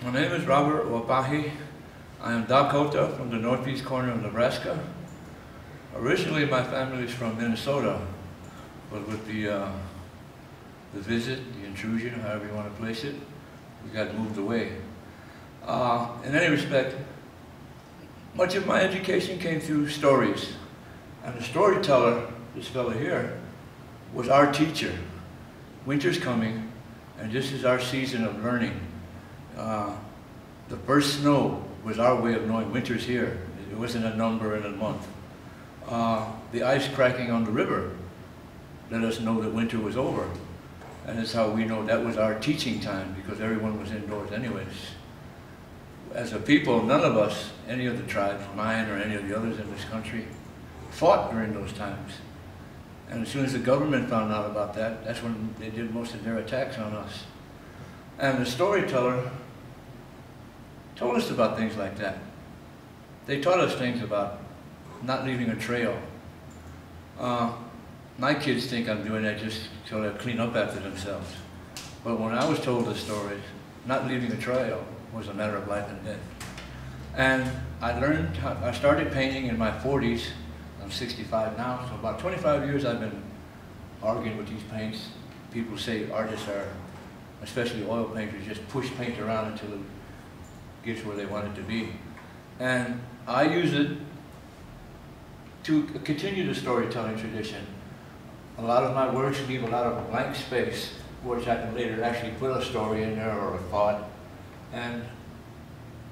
My name is Robert Wapahi. I am Dakota from the northeast corner of Nebraska. Originally, my family is from Minnesota, but with the visit, the intrusion, however you want to place it, we got moved away. In any respect, much of my education came through stories. And the storyteller, this fellow here, was our teacher. Winter's coming, and this is our season of learning. The first snow was our way of knowing winter's here. It wasn't a number and a month. The ice cracking on the river let us know that winter was over. And that's how we know that was our teaching time, because everyone was indoors anyways. As a people, none of us, any of the tribes, mine or any of the others in this country, fought during those times. And as soon as the government found out about that, that's when they did most of their attacks on us. And the storyteller told us about things like that. They taught us things about not leaving a trail. My kids think I'm doing that just so they clean up after themselves. But when I was told the stories, not leaving a trail was a matter of life and death. And I started painting in my 40s. I'm 65 now, so about 25 years I've been arguing with these paints. People say artists are, especially oil painters, just push paint around until it gets where they want it to be. And I use it to continue the storytelling tradition. A lot of my works leave a lot of blank space, which I can later actually put a story in there or a thought. And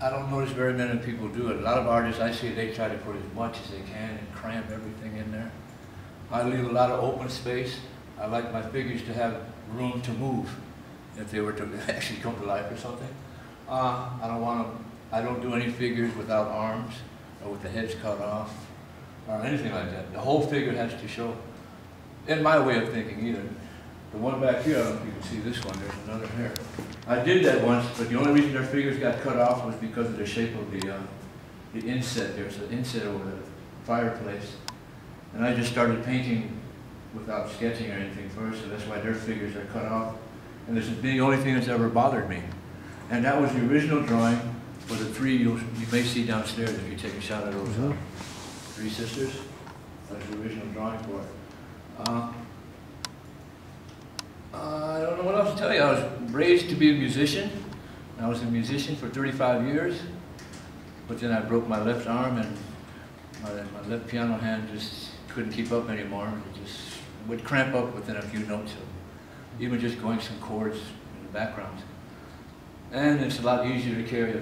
I don't notice very many people do it. A lot of artists, I see, they try to put as much as they can and cram everything in there. I leave a lot of open space. I like my figures to have room to move if they were to actually come to life or something. I don't do any figures without arms or with the heads cut off or anything like that. The whole figure has to show, in my way of thinking either. The one back here, I don't know if you can see this one, there's another here. I did that once, but the only reason their figures got cut off was because of the shape of the inset. There's an inset over the fireplace. And I just started painting without sketching or anything first, so that's why their figures are cut off. And this is the only thing that's ever bothered me. And that was the original drawing for the three you may see downstairs if you take a shot at those three sisters. That's the original drawing for it. I don't know what else to tell you. I was raised to be a musician. I was a musician for 35 years, but then I broke my left arm and my left piano hand just couldn't keep up anymore. It just would cramp up within a few notes, of even just going some chords in the background. And it's a lot easier to carry a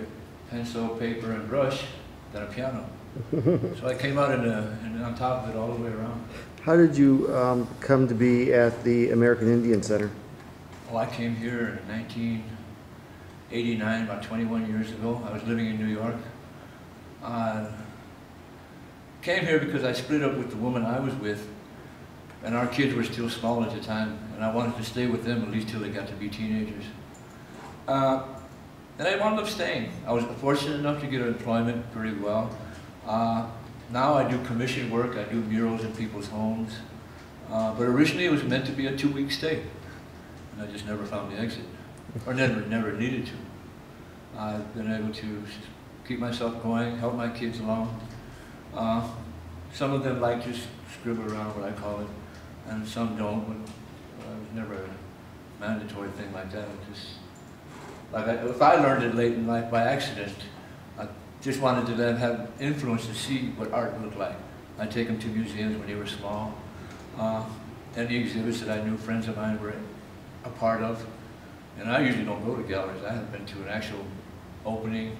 pencil, paper, and brush than a piano. So I came out on top of it all the way around. How did you come to be at the American Indian Center? Oh, I came here in 1989, about 21 years ago. I was living in New York. Came here because I split up with the woman I was with, and our kids were still small at the time, and I wanted to stay with them at least till they got to be teenagers. And I wound up staying. I was fortunate enough to get employment pretty well. Now I do commission work, I do murals in people's homes. But originally it was meant to be a 2-week stay. And I just never found the exit, or never needed to. I've been able to keep myself going, help my kids along. Some of them like just scribble around, what I call it, and some don't. But it was never a mandatory thing like that. It just, if I learned it late in life by accident, I just wanted to then have influence to see what art looked like. I'd take them to museums when they were small. Any exhibits that I knew friends of mine were a part of. And I usually don't go to galleries. I haven't been to an actual opening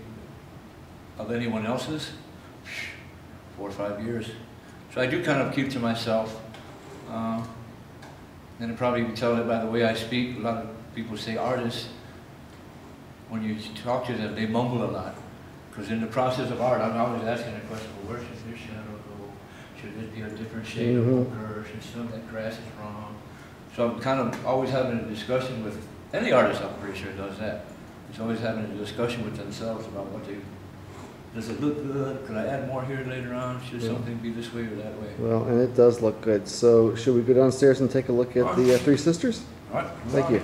of anyone else's 4 or 5 years. So I do kind of keep to myself. And you probably can tell that by the way I speak. A lot of people say artists, when you talk to them, they mumble a lot. Because in the process of art, I'm always asking the question, well, where should this shadow go? Should it be a different shade of ochre? Should some of that grass is wrong? So I'm kind of always having a discussion with any artist, I'm pretty sure does that. It's always having a discussion with themselves about what they, does it look good? Could I add more here later on? Should something be this way or that way? Well, and it does look good. So should we go downstairs and take a look at the three sisters? All right. Thank you.